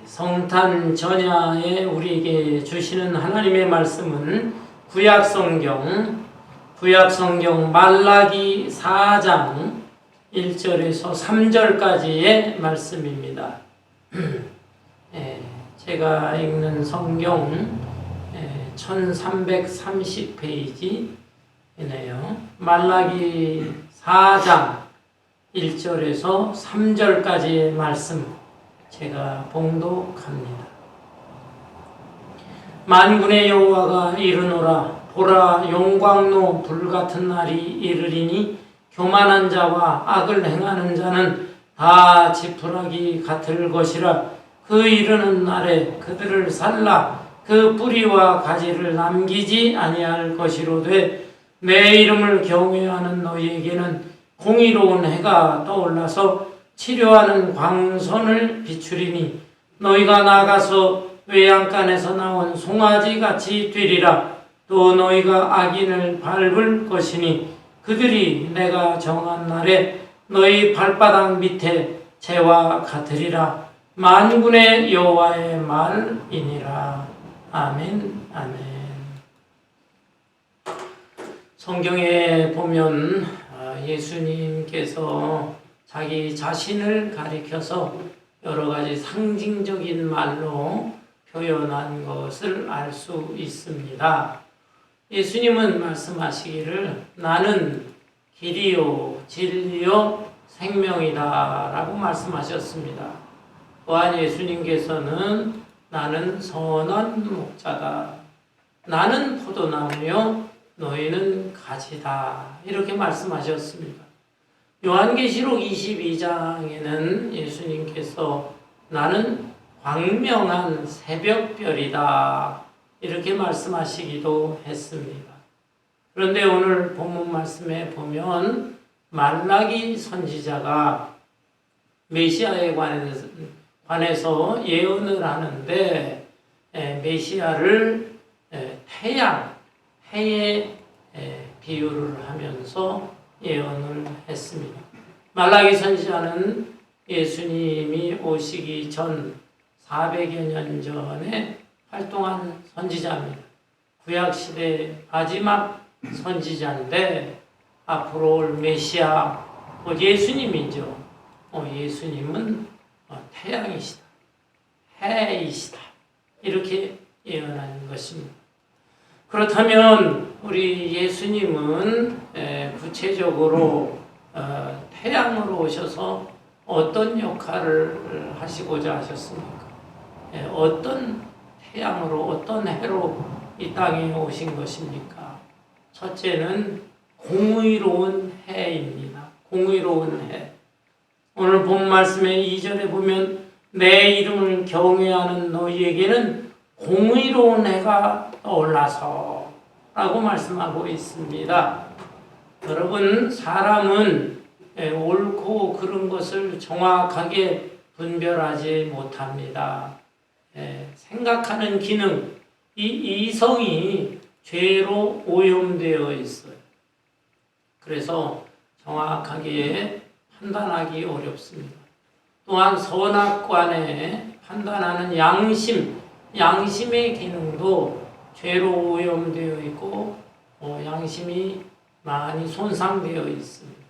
성탄 전야에 우리에게 주시는 하나님의 말씀은 구약성경 말라기 4장 1절에서 3절까지의 말씀입니다. 제가 읽는 성경 1330페이지이네요. 말라기 4장 1절에서 3절까지의 말씀 제가 봉독합니다. 만군의 여호와가 이르노라. 보라, 용광로 불같은 날이 이르리니 교만한 자와 악을 행하는 자는 다 지푸라기 같을 것이라. 그 이르는 날에 그들을 살라 그 뿌리와 가지를 남기지 아니할 것이로되, 내 이름을 경외하는 너희에게는 공의로운 해가 떠올라서 치료하는 광선을 비추리니, 너희가 나가서 외양간에서 나온 송아지같이 되리라. 또 너희가 악인을 밟을 것이니 그들이 내가 정한 날에 너희 발바닥 밑에 재와 같으리라. 만군의 여호와의 말이니라. 아멘. 아멘. 성경에 보면 예수님께서 자기 자신을 가리켜서 여러 가지 상징적인 말로 표현한 것을 알 수 있습니다. 예수님은 말씀하시기를 나는 길이요 진리요 생명이다 라고 말씀하셨습니다. 또한 예수님께서는 나는 선한 목자다, 나는 포도나무요 너희는 가지다, 이렇게 말씀하셨습니다. 요한계시록 22장에는 예수님께서 나는 광명한 새벽별이다 이렇게 말씀하시기도 했습니다. 그런데 오늘 본문 말씀에 보면 말라기 선지자가 메시아에 관해서 예언을 하는데 메시아를 해에 비유를 하면서 예언을 했습니다. 말라기 선지자는 예수님이 오시기 전 400여 년 전에 활동한 선지자입니다. 구약시대 마지막 선지자인데 앞으로 올 메시아 예수님이죠. 예수님은 태양이시다, 해이시다 이렇게 예언하는 것입니다. 그렇다면 우리 예수님은 구체적으로 태양으로 오셔서 어떤 역할을 하시고자 하셨습니까? 어떤 태양으로, 어떤 해로 이 땅에 오신 것입니까? 첫째는 공의로운 해입니다. 공의로운 해. 오늘 본 말씀의 2절에 보면 내 이름을 경외하는 너희에게는 공의로운 해가 떠올라서 라고 말씀하고 있습니다. 여러분, 사람은 옳고 그른 것을 정확하게 분별하지 못합니다. 생각하는 기능, 이 이성이 죄로 오염되어 있어요. 그래서 정확하게 판단하기 어렵습니다. 또한 선악관에 판단하는 양심의 기능도 죄로 오염되어 있고 양심이 많이 손상되어 있습니다.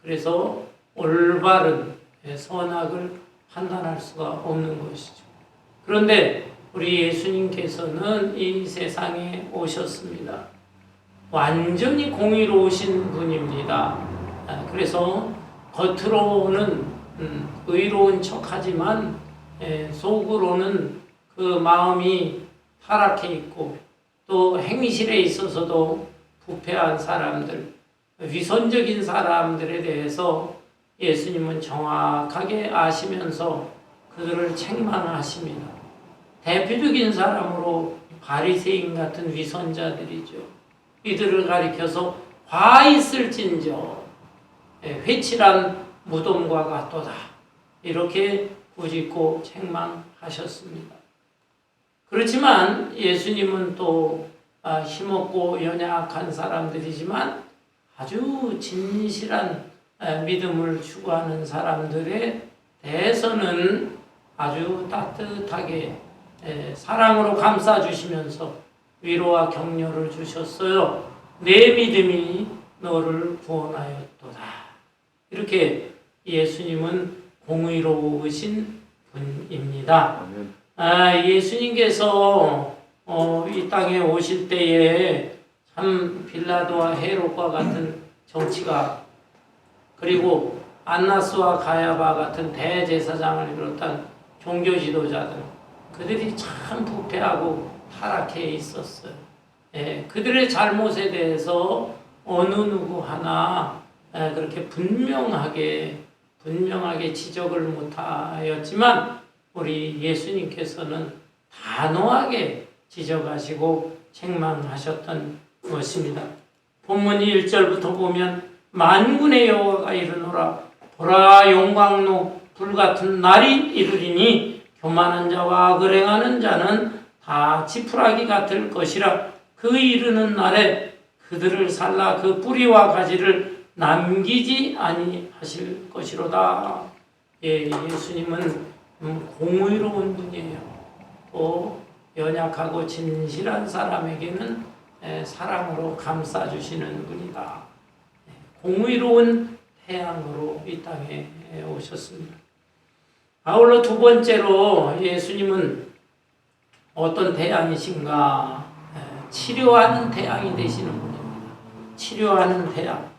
그래서 올바른 선악을 판단할 수가 없는 것이죠. 그런데 우리 예수님께서는 이 세상에 오셨습니다. 완전히 공의로우신 분입니다. 그래서 겉으로는 의로운 척하지만 속으로는 그 마음이 타락해 있고 또 행실에 있어서도 부패한 사람들, 위선적인 사람들에 대해서 예수님은 정확하게 아시면서 그들을 책망하십니다. 대표적인 사람으로 바리새인 같은 위선자들이죠. 이들을 가리켜서 화 있을진저 회칠한 무덤과 같도다 이렇게 꾸짖고 책망하셨습니다. 그렇지만 예수님은 또 힘없고 연약한 사람들이지만 아주 진실한 믿음을 추구하는 사람들에 대해서는 아주 따뜻하게 사랑으로 감싸주시면서 위로와 격려를 주셨어요. 내 믿음이 너를 구원하였도다. 이렇게 예수님은 공의로우신 분입니다. 예수님께서 이 땅에 오실 때에 참 빌라도와 헤롯과 같은 정치가, 그리고 안나스와 가야바 같은 대제사장을 비롯한 종교 지도자들, 그들이 참 부패하고 타락해 있었어요. 그들의 잘못에 대해서 어느 누구 하나 그렇게 분명하게 지적을 못하였지만 우리 예수님께서는 단호하게 지적하시고 책망하셨던 것입니다. 본문 1절부터 보면 만군의 여호와가 이르노라 보라 용광로 불같은 날이 이르리니 교만한 자와 악을 행하는 자는 다 지푸라기 같을 것이라. 그 이르는 날에 그들을 살라 그 뿌리와 가지를 남기지 아니하실 것이로다. 예수님은 공의로운 분이에요. 또 연약하고 진실한 사람에게는 사랑으로 감싸주시는 분이다. 공의로운 태양으로 이 땅에 오셨습니다. 아울러 두 번째로 예수님은 어떤 태양이신가? 치료하는 태양이 되시는 분입니다. 치료하는 태양.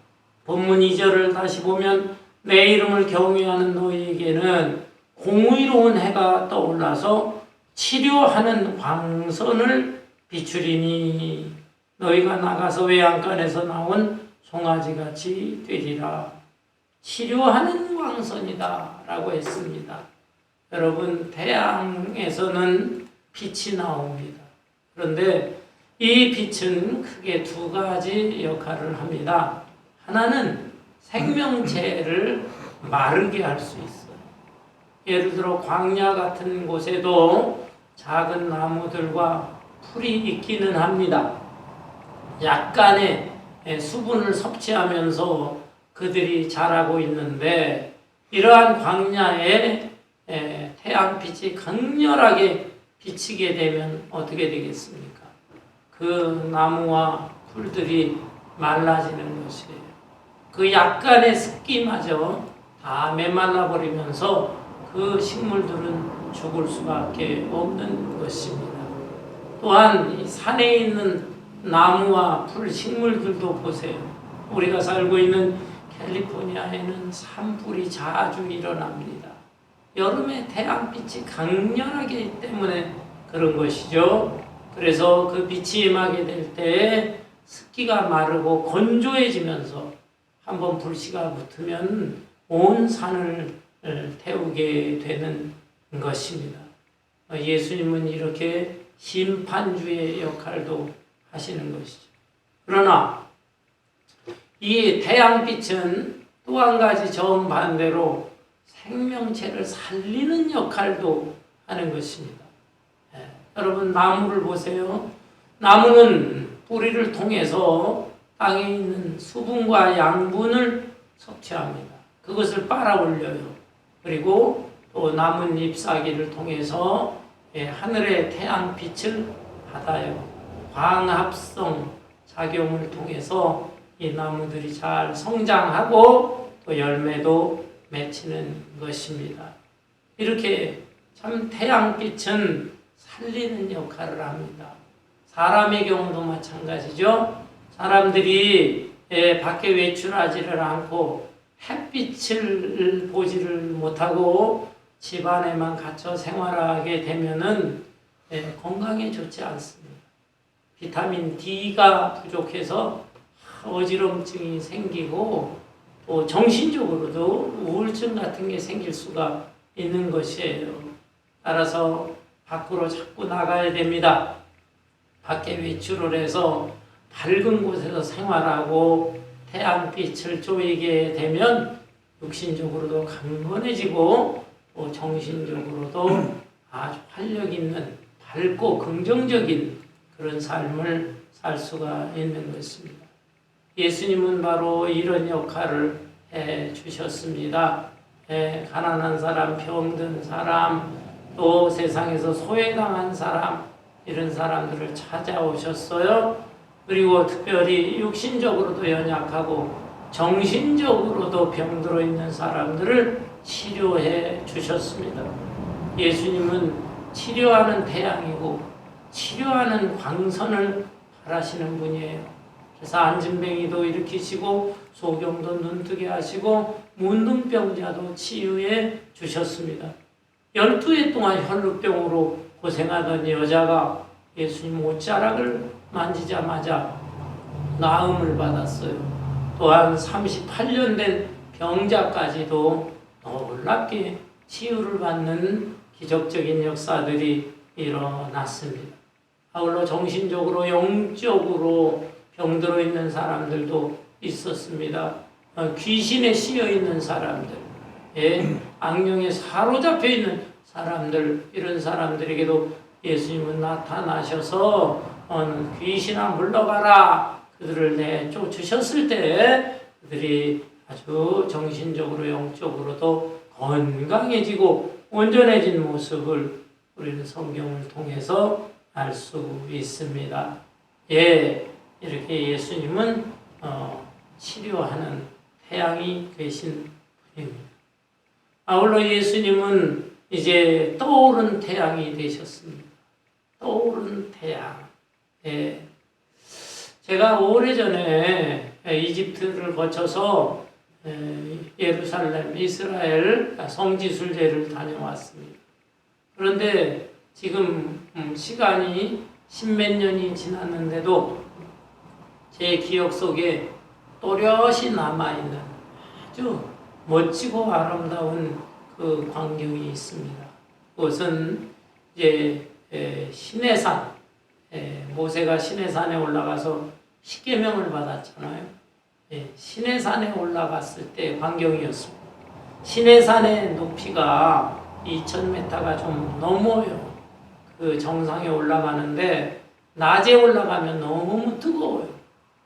본문 2절을 다시 보면 내 이름을 경외하는 너희에게는 공의로운 해가 떠올라서 치료하는 광선을 비추리니 너희가 나가서 외양간에서 나온 송아지같이 되리라. 치료하는 광선이다 라고 했습니다. 여러분, 태양에서는 빛이 나옵니다. 그런데 이 빛은 크게 두 가지 역할을 합니다. 하나는 생명체를 마르게 할 수 있어요. 예를 들어 광야 같은 곳에도 작은 나무들과 풀이 있기는 합니다. 약간의 수분을 섭취하면서 그들이 자라고 있는데, 이러한 광야에 태양빛이 강렬하게 비치게 되면 어떻게 되겠습니까? 그 나무와 풀들이 말라지는 것이에요. 그 약간의 습기마저 다 메말라 버리면서 그 식물들은 죽을 수밖에 없는 것입니다. 또한 이 산에 있는 나무와 풀 식물들도 보세요. 우리가 살고 있는 캘리포니아에는 산불이 자주 일어납니다. 여름에 태양빛이 강렬하기 때문에 그런 것이죠. 그래서 그 빛이 임하게 될 때 습기가 마르고 건조해지면서 한번 불씨가 붙으면 온 산을 태우게 되는 것입니다. 예수님은 이렇게 심판주의 역할도 하시는 것이죠. 그러나 이 태양빛은 또 한 가지 정반대로 생명체를 살리는 역할도 하는 것입니다. 여러분, 나무를 보세요. 나무는 뿌리를 통해서 땅에 있는 수분과 양분을 섭취합니다. 그것을 빨아 올려요. 그리고 또 남은 잎사귀를 통해서 하늘의 태양빛을 받아요. 광합성 작용을 통해서 이 나무들이 잘 성장하고 또 열매도 맺히는 것입니다. 이렇게 참 태양빛은 살리는 역할을 합니다. 사람의 경우도 마찬가지죠. 사람들이 밖에 외출하지를 않고 햇빛을 보지를 못하고 집 안에만 갇혀 생활하게 되면은 건강에 좋지 않습니다. 비타민 D가 부족해서 어지럼증이 생기고 또 정신적으로도 우울증 같은 게 생길 수가 있는 것이에요. 따라서 밖으로 자꾸 나가야 됩니다. 밖에 외출을 해서 밝은 곳에서 생활하고 태양빛을 쬐게 되면 육신적으로도 강건해지고 또 정신적으로도 아주 활력 있는 밝고 긍정적인 그런 삶을 살 수가 있는 것입니다. 예수님은 바로 이런 역할을 해 주셨습니다. 가난한 사람, 병든 사람, 또 세상에서 소외당한 사람, 이런 사람들을 찾아오셨어요. 그리고 특별히 육신적으로도 연약하고 정신적으로도 병들어 있는 사람들을 치료해 주셨습니다. 예수님은 치료하는 태양이고 치료하는 광선을 바라시는 분이에요. 그래서 안진뱅이도 일으키시고 소경도 눈뜨게 하시고 문둥병자도 치유해 주셨습니다. 12해 동안 혈루병으로 고생하던 여자가 예수님 옷자락을 만지자마자 나음을 받았어요. 또한 38년 된 병자까지도 놀랍게 치유를 받는 기적적인 역사들이 일어났습니다. 아울러 정신적으로 영적으로 병들어 있는 사람들도 있었습니다. 귀신에 씌여 있는 사람들, 악령에 사로잡혀 있는 사람들, 이런 사람들에게도 예수님은 나타나셔서 귀신아 물러가라, 그들을 내쫓으셨을 때 그들이 아주 정신적으로 영적으로도 건강해지고 온전해진 모습을 우리는 성경을 통해서 알 수 있습니다. 이렇게 예수님은 치료하는 태양이 되신 분입니다. 아울러 예수님은 이제 떠오른 태양이 되셨습니다. 떠오른 태양. 제가 오래전에 이집트를 거쳐서 예루살렘, 이스라엘 성지순례를 다녀왔습니다. 그런데 지금 시간이 십몇 년이 지났는데도 제 기억 속에 또렷이 남아있는 아주 멋지고 아름다운 그 광경이 있습니다. 그것은 이제 시내산, 모세가 시내산에 올라가서 십계명을 받았잖아요. 시내산에 올라갔을 때 광경이었습니다. 시내산의 높이가 2,000m가 좀 넘어요. 그 정상에 올라가는데 낮에 올라가면 너무 뜨거워요.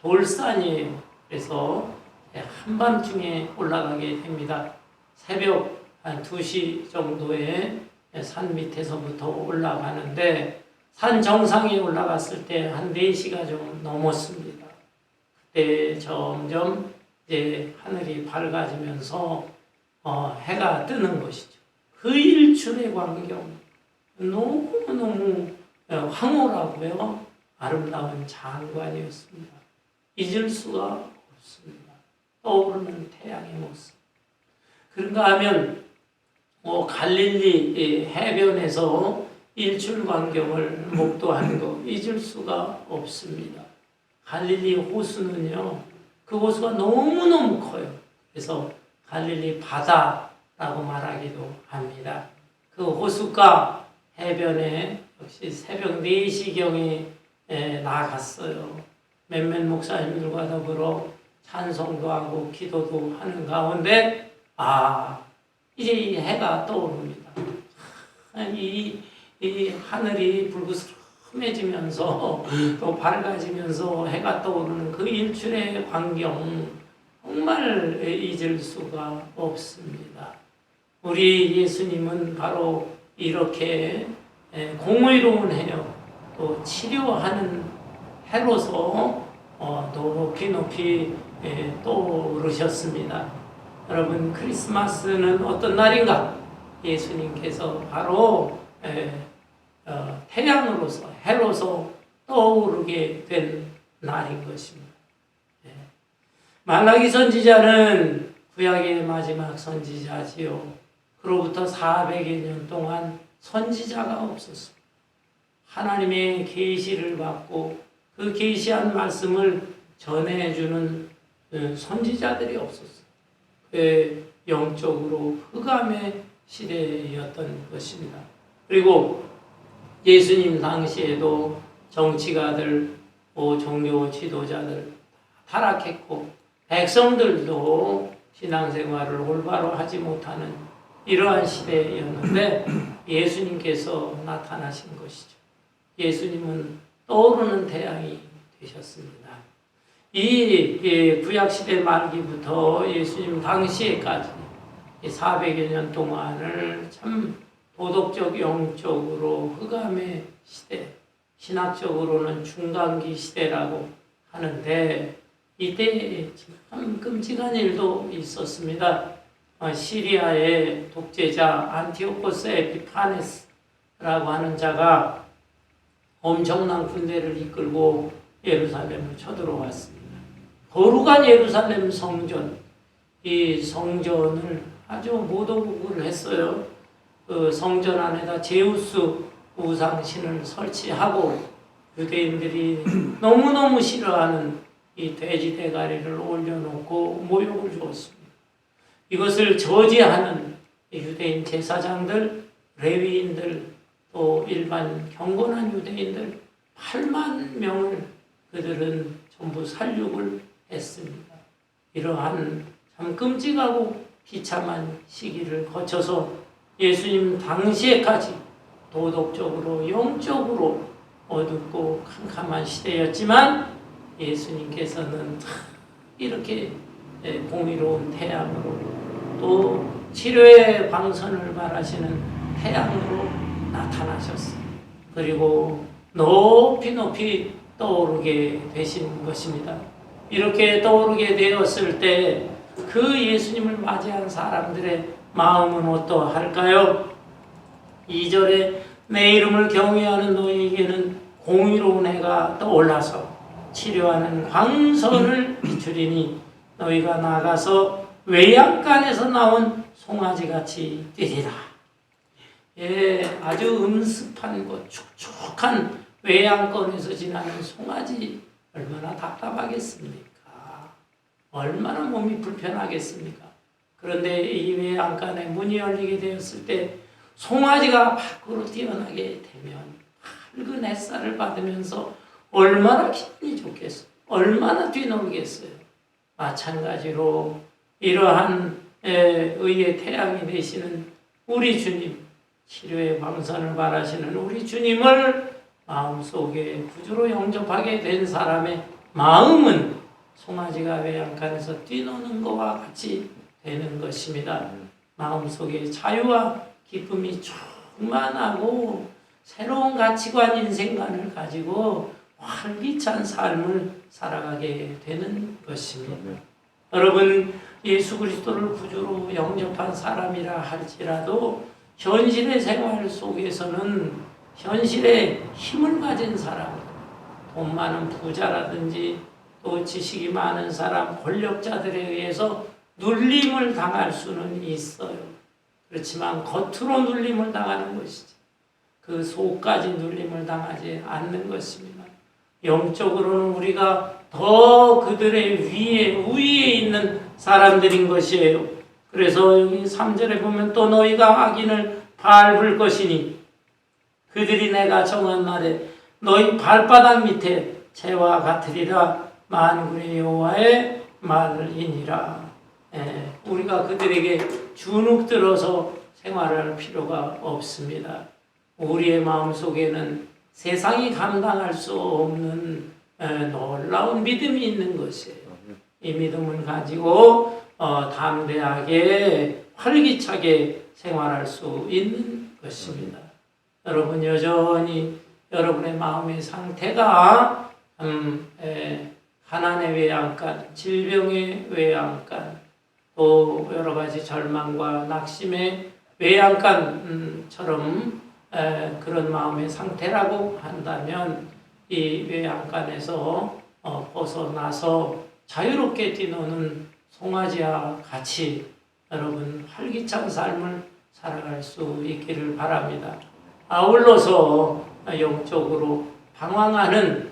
돌산이에요. 그래서 한밤중에 올라가게 됩니다. 새벽 한 2시 정도에 산 밑에서부터 올라가는데 산 정상에 올라갔을 때 한 4시가 좀 넘었습니다. 그때 점점 이제 하늘이 밝아지면서 해가 뜨는 것이죠. 그 일출의 광경, 너무너무 황홀하고요, 아름다운 장관이었습니다. 잊을 수가 없습니다. 떠오르는 태양의 모습. 그런가 하면 갈릴리 해변에서 일출 광경을 목도하는 거 잊을 수가 없습니다. 갈릴리 호수는요, 그 호수가 너무너무 커요. 그래서 갈릴리 바다라고 말하기도 합니다. 그 호수가 해변에 역시 새벽 4시경에 나갔어요. 몇몇 목사님들과 더불어 찬송도 하고 기도도 하는 가운데 이제 이 해가 떠오릅니다. 이 하늘이 붉으스름해지면서 또 밝아지면서 해가 떠오르는 그 일출의 광경, 정말 잊을 수가 없습니다. 우리 예수님은 바로 이렇게 공의로운 해요, 또 치료하는 해로서 높이 높이 떠오르셨습니다. 여러분, 크리스마스는 어떤 날인가? 예수님께서 바로 태양으로서, 해로서 떠오르게 된 날인 것입니다. 말라기 선지자는 구약의 마지막 선지자지요. 그로부터 400여 년 동안 선지자가 없었습니다. 하나님의 계시를 받고 그 계시한 말씀을 전해주는 선지자들이 없었어요. 영적으로 흑암의 시대였던 것입니다. 그리고 예수님 당시에도 정치가들, 종교 지도자들 타락했고 백성들도 신앙생활을 올바로 하지 못하는 이러한 시대였는데 예수님께서 나타나신 것이죠. 예수님은 떠오르는 태양이 되셨습니다. 이 구약시대 말기부터 예수님 당시에까지 400여 년 동안을 참 도덕적, 영적으로 흑암의 시대, 신학적으로는 중간기 시대라고 하는데 이때 참 끔찍한 일도 있었습니다. 시리아의 독재자 안티오코스 에피파네스라고 하는 자가 엄청난 군대를 이끌고 예루살렘을 쳐들어왔습니다. 거룩한 예루살렘 성전, 이 성전을 아주 모독을 했어요. 그 성전 안에다 제우스 우상신을 설치하고 유대인들이 너무너무 싫어하는 이 돼지 대가리를 올려놓고 모욕을 주었습니다. 이것을 저지하는 유대인 제사장들, 레위인들, 또 일반 경건한 유대인들 8만 명을 그들은 전부 살육을 했습니다. 이러한 참 끔찍하고 비참한 시기를 거쳐서 예수님 당시에까지 도덕적으로 영적으로 어둡고 캄캄한 시대였지만 예수님께서는 이렇게 공의로운 태양으로 또 치료의 광선을 발하시는 태양으로 나타나셨어요. 그리고 높이 높이 떠오르게 되신 것입니다. 이렇게 떠오르게 되었을 때 그 예수님을 맞이한 사람들의 마음은 어떠할까요? 2절에 내 이름을 경외하는 너희에게는 공의로운 해가 떠올라서 치료하는 광선을 비추리니 너희가 나가서 외양간에서 나온 송아지같이 뛰리라. 예, 아주 음습한 곳, 축축한 외양간에서 지나는 송아지 얼마나 답답하겠습니까? 얼마나 몸이 불편하겠습니까? 그런데 이 외양간에 문이 열리게 되었을 때 송아지가 밖으로 뛰어나게 되면 밝은 햇살을 받으면서 얼마나 기분이 좋겠어요. 얼마나 뛰놀겠어요. 마찬가지로 이러한 의의 태양이 되시는 우리 주님, 치료의 광선을 바라시는 우리 주님을 마음속에 구주로 영접하게 된 사람의 마음은 송아지가 외양간에서 뛰노는 것과 같이 되는 것입니다. 마음속에 자유와 기쁨이 충만하고 새로운 가치관, 인생관을 가지고 활기찬 삶을 살아가게 되는 것입니다. 여러분, 예수 그리스도를 구주로 영접한 사람이라 할지라도 현실의 생활 속에서는 현실에 힘을 가진 사람, 돈 많은 부자라든지 또 지식이 많은 사람, 권력자들에 의해서 눌림을 당할 수는 있어요. 그렇지만 겉으로 눌림을 당하는 것이지 그 속까지 눌림을 당하지 않는 것입니다. 영적으로는 우리가 더 그들의 우위에 있는 사람들인 것이에요. 그래서 여기 3절에 보면 또 너희가 악인을 밟을 것이니 그들이 내가 정한 날에 너희 발바닥 밑에 재와 같으리라. 만군의 여호와의 말이니라. 우리가 그들에게 주눅들어서 생활할 필요가 없습니다. 우리의 마음속에는 세상이 감당할 수 없는 놀라운 믿음이 있는 것이에요. 이 믿음을 가지고 담대하게 활기차게 생활할 수 있는 것입니다. 여러분 여전히 여러분의 마음의 상태가 가난의 외양간, 질병의 외양간, 또 여러 가지 절망과 낙심의 외양간처럼 그런 마음의 상태라고 한다면 이 외양간에서 벗어나서 자유롭게 뛰노는 송아지와 같이 여러분 활기찬 삶을 살아갈 수 있기를 바랍니다. 아울러서 영적으로 방황하는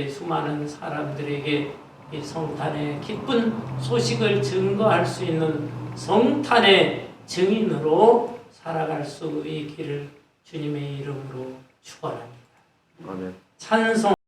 수많은 사람들에게 이 성탄의 기쁜 소식을 증거할 수 있는 성탄의 증인으로 살아갈 수 있기를 주님의 이름으로 축원합니다. 아멘. 찬송